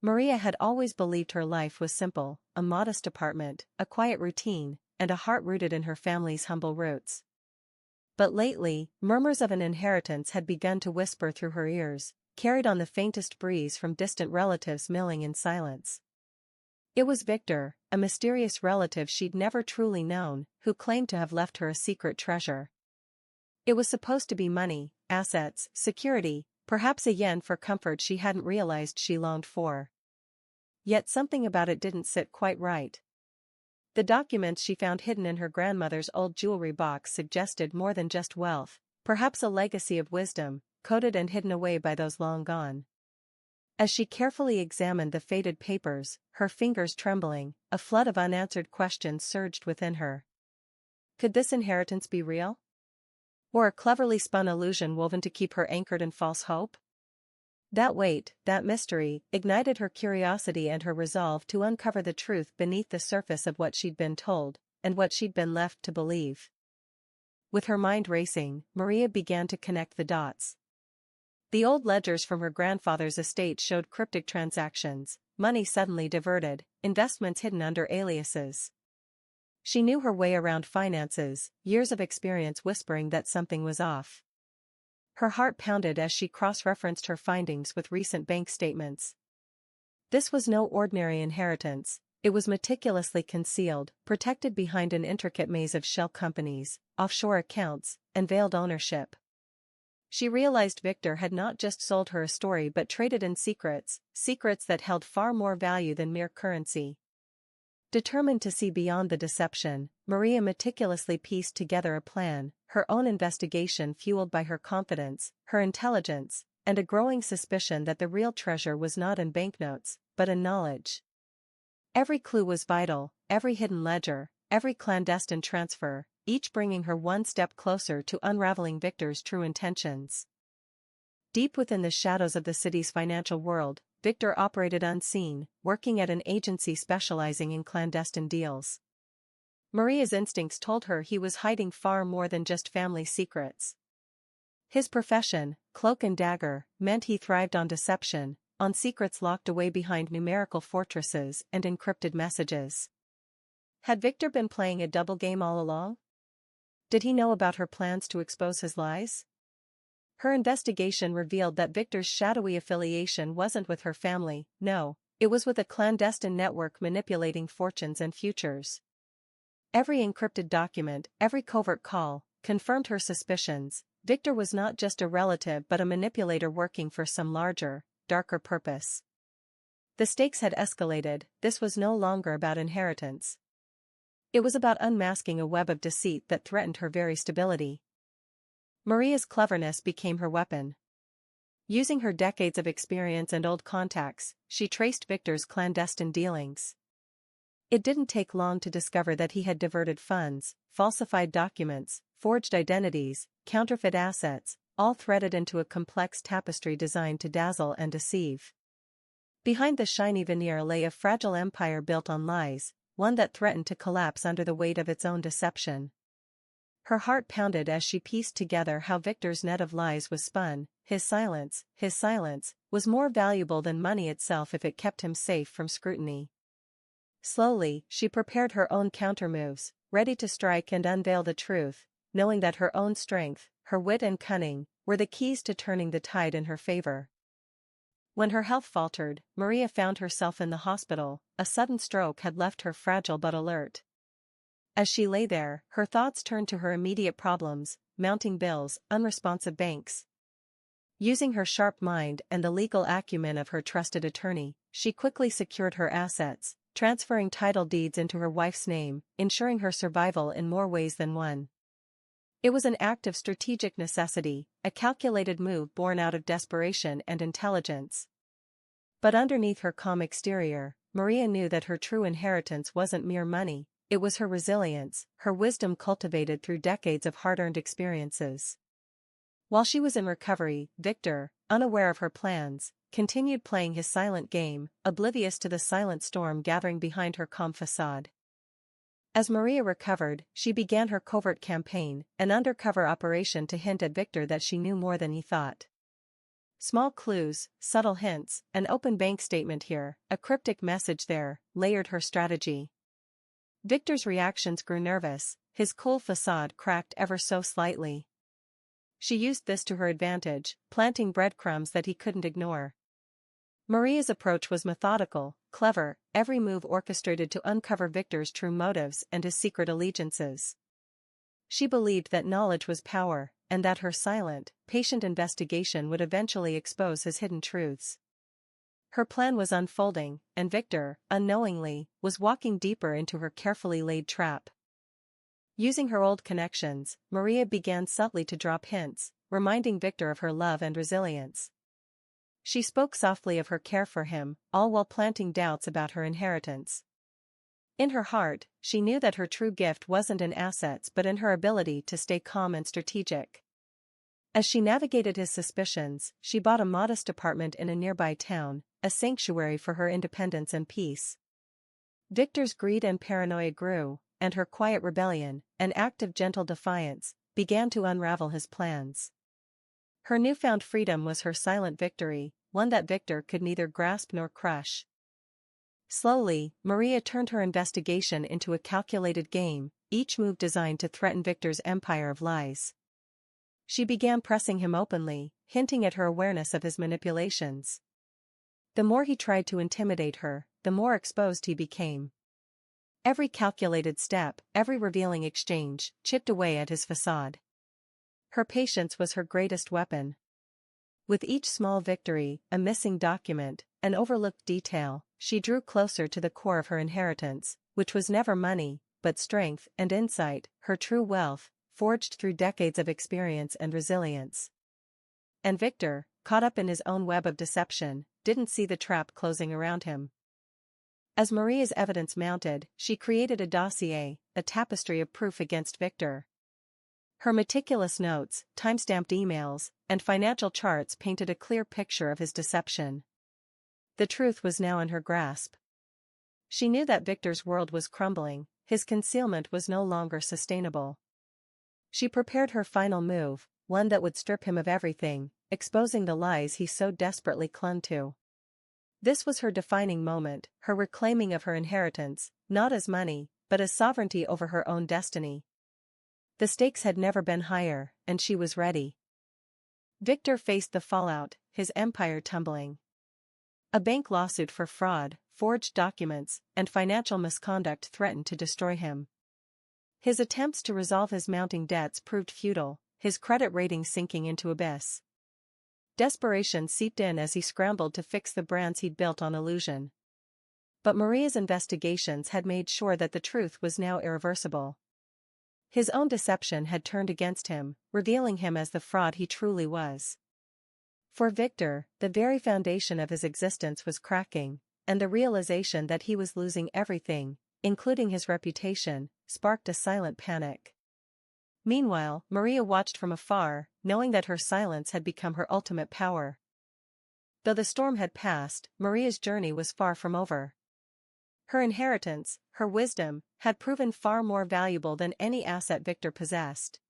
Maria had always believed her life was simple, a modest apartment, a quiet routine, and a heart rooted in her family's humble roots. But lately, murmurs of an inheritance had begun to whisper through her ears, carried on the faintest breeze from distant relatives milling in silence. It was Victor, a mysterious relative she'd never truly known, who claimed to have left her a secret treasure. It was supposed to be money, assets, security, perhaps a yen for comfort she hadn't realized she longed for. Yet something about it didn't sit quite right. The documents she found hidden in her grandmother's old jewelry box suggested more than just wealth, perhaps a legacy of wisdom, coded and hidden away by those long gone. As she carefully examined the faded papers, her fingers trembling, a flood of unanswered questions surged within her. Could this inheritance be real? Or a cleverly spun illusion woven to keep her anchored in false hope? That weight, that mystery, ignited her curiosity and her resolve to uncover the truth beneath the surface of what she'd been told, and what she'd been left to believe. With her mind racing, Maria began to connect the dots. The old ledgers from her grandfather's estate showed cryptic transactions, money suddenly diverted, investments hidden under aliases. She knew her way around finances, years of experience whispering that something was off. Her heart pounded as she cross-referenced her findings with recent bank statements. This was no ordinary inheritance, it was meticulously concealed, protected behind an intricate maze of shell companies, offshore accounts, and veiled ownership. She realized Victor had not just sold her a story but traded in secrets, secrets that held far more value than mere currency. Determined to see beyond the deception, Maria meticulously pieced together a plan, her own investigation fueled by her confidence, her intelligence, and a growing suspicion that the real treasure was not in banknotes, but in knowledge. Every clue was vital, every hidden ledger, every clandestine transfer, each bringing her one step closer to unraveling Victor's true intentions. Deep within the shadows of the city's financial world, Victor operated unseen, working at an agency specializing in clandestine deals. Maria's instincts told her he was hiding far more than just family secrets. His profession, cloak and dagger, meant he thrived on deception, on secrets locked away behind numerical fortresses and encrypted messages. Had Victor been playing a double game all along? Did he know about her plans to expose his lies? Her investigation revealed that Victor's shadowy affiliation wasn't with her family, no, it was with a clandestine network manipulating fortunes and futures. Every encrypted document, every covert call, confirmed her suspicions. Victor was not just a relative but a manipulator working for some larger, darker purpose. The stakes had escalated, this was no longer about inheritance. It was about unmasking a web of deceit that threatened her very stability. Maria's cleverness became her weapon. Using her decades of experience and old contacts, she traced Victor's clandestine dealings. It didn't take long to discover that he had diverted funds, falsified documents, forged identities, counterfeit assets, all threaded into a complex tapestry designed to dazzle and deceive. Behind the shiny veneer lay a fragile empire built on lies, one that threatened to collapse under the weight of its own deception. Her heart pounded as she pieced together how Victor's net of lies was spun. His silence, was more valuable than money itself if it kept him safe from scrutiny. Slowly, she prepared her own countermoves, ready to strike and unveil the truth, knowing that her own strength, her wit and cunning, were the keys to turning the tide in her favor. When her health faltered, Maria found herself in the hospital. A sudden stroke had left her fragile but alert. As she lay there, her thoughts turned to her immediate problems, mounting bills, unresponsive banks. Using her sharp mind and the legal acumen of her trusted attorney, she quickly secured her assets, transferring title deeds into her wife's name, ensuring her survival in more ways than one. It was an act of strategic necessity, a calculated move born out of desperation and intelligence. But underneath her calm exterior, Maria knew that her true inheritance wasn't mere money, it was her resilience, her wisdom cultivated through decades of hard-earned experiences. While she was in recovery, Victor, unaware of her plans, continued playing his silent game, oblivious to the silent storm gathering behind her calm facade. As Maria recovered, she began her covert campaign, an undercover operation to hint at Victor that she knew more than he thought. Small clues, subtle hints, an open bank statement here, a cryptic message there, layered her strategy. Victor's reactions grew nervous, his cool facade cracked ever so slightly. She used this to her advantage, planting breadcrumbs that he couldn't ignore. Maria's approach was methodical, clever, every move orchestrated to uncover Victor's true motives and his secret allegiances. She believed that knowledge was power, and that her silent, patient investigation would eventually expose his hidden truths. Her plan was unfolding, and Victor, unknowingly, was walking deeper into her carefully laid trap. Using her old connections, Maria began subtly to drop hints, reminding Victor of her love and resilience. She spoke softly of her care for him, all while planting doubts about her inheritance. In her heart, she knew that her true gift wasn't in assets but in her ability to stay calm and strategic. As she navigated his suspicions, she bought a modest apartment in a nearby town, a sanctuary for her independence and peace. Victor's greed and paranoia grew, and her quiet rebellion, an act of gentle defiance, began to unravel his plans. Her newfound freedom was her silent victory, one that Victor could neither grasp nor crush. Slowly, Maria turned her investigation into a calculated game, each move designed to threaten Victor's empire of lies. She began pressing him openly, hinting at her awareness of his manipulations. The more he tried to intimidate her, the more exposed he became. Every calculated step, every revealing exchange, chipped away at his facade. Her patience was her greatest weapon. With each small victory, a missing document, an overlooked detail, she drew closer to the core of her inheritance, which was never money, but strength and insight, her true wealth, forged through decades of experience and resilience. And Victor, caught up in his own web of deception, didn't see the trap closing around him. As Maria's evidence mounted, she created a dossier, a tapestry of proof against Victor. Her meticulous notes, time-stamped emails, and financial charts painted a clear picture of his deception. The truth was now in her grasp. She knew that Victor's world was crumbling, his concealment was no longer sustainable. She prepared her final move, one that would strip him of everything, exposing the lies he so desperately clung to. This was her defining moment, her reclaiming of her inheritance, not as money, but as sovereignty over her own destiny. The stakes had never been higher, and she was ready. Victor faced the fallout, his empire tumbling. A bank lawsuit for fraud, forged documents, and financial misconduct threatened to destroy him. His attempts to resolve his mounting debts proved futile, his credit rating sinking into abyss. Desperation seeped in as he scrambled to fix the brands he'd built on illusion. But Maria's investigations had made sure that the truth was now irreversible. His own deception had turned against him, revealing him as the fraud he truly was. For Victor, the very foundation of his existence was cracking, and the realization that he was losing everything, including his reputation, sparked a silent panic. Meanwhile, Maria watched from afar, knowing that her silence had become her ultimate power. Though the storm had passed, Maria's journey was far from over. Her inheritance, her wisdom, had proven far more valuable than any asset Victor possessed.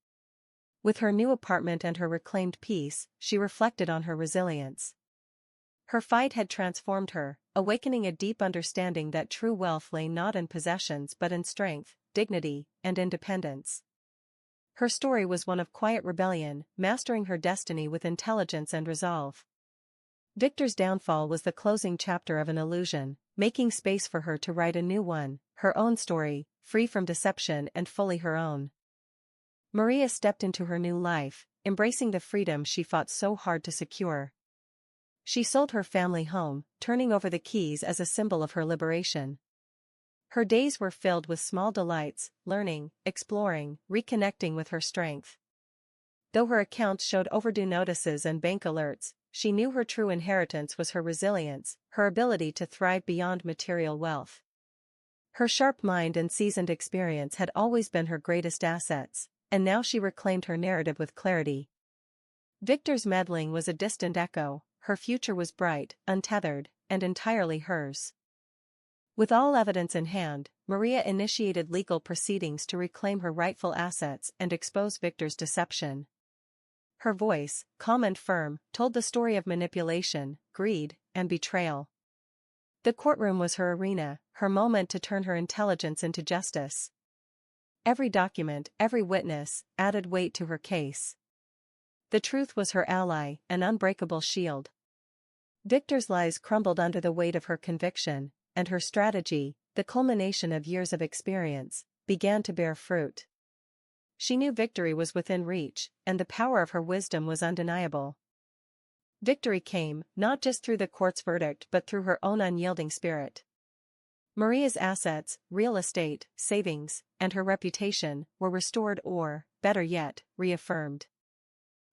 With her new apartment and her reclaimed peace, she reflected on her resilience. Her fight had transformed her, awakening a deep understanding that true wealth lay not in possessions but in strength, dignity, and independence. Her story was one of quiet rebellion, mastering her destiny with intelligence and resolve. Victor's downfall was the closing chapter of an illusion, making space for her to write a new one, her own story, free from deception and fully her own. Maria stepped into her new life, embracing the freedom she fought so hard to secure. She sold her family home, turning over the keys as a symbol of her liberation. Her days were filled with small delights, learning, exploring, reconnecting with her strength. Though her accounts showed overdue notices and bank alerts, she knew her true inheritance was her resilience, her ability to thrive beyond material wealth. Her sharp mind and seasoned experience had always been her greatest assets, and now she reclaimed her narrative with clarity. Victor's meddling was a distant echo, her future was bright, untethered, and entirely hers. With all evidence in hand, Maria initiated legal proceedings to reclaim her rightful assets and expose Victor's deception. Her voice, calm and firm, told the story of manipulation, greed, and betrayal. The courtroom was her arena, her moment to turn her intelligence into justice. Every document, every witness, added weight to her case. The truth was her ally, an unbreakable shield. Victor's lies crumbled under the weight of her conviction, and her strategy, the culmination of years of experience, began to bear fruit. She knew victory was within reach, and the power of her wisdom was undeniable. Victory came, not just through the court's verdict but through her own unyielding spirit. Maria's assets, real estate, savings, and her reputation were restored or, better yet, reaffirmed.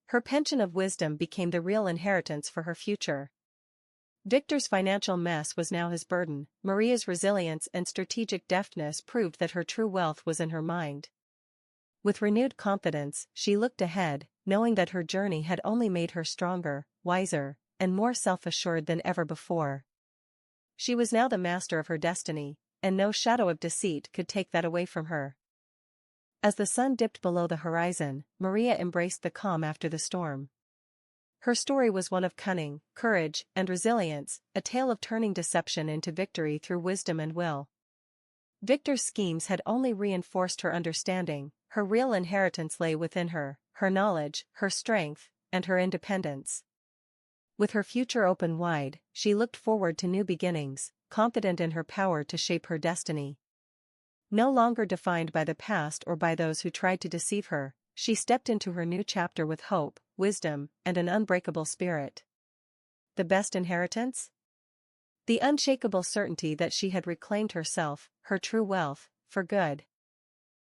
Her pension of wisdom became the real inheritance for her future. Victor's financial mess was now his burden. Maria's resilience and strategic deftness proved that her true wealth was in her mind. With renewed confidence, she looked ahead, knowing that her journey had only made her stronger, wiser, and more self-assured than ever before. She was now the master of her destiny, and no shadow of deceit could take that away from her. As the sun dipped below the horizon, Maria embraced the calm after the storm. Her story was one of cunning, courage, and resilience, a tale of turning deception into victory through wisdom and will. Victor's schemes had only reinforced her understanding. Her real inheritance lay within her knowledge, her strength, and her independence. With her future open wide, she looked forward to new beginnings, confident in her power to shape her destiny. No longer defined by the past or by those who tried to deceive her, she stepped into her new chapter with hope, wisdom, and an unbreakable spirit. The best inheritance? The unshakable certainty that she had reclaimed herself, her true wealth, for good.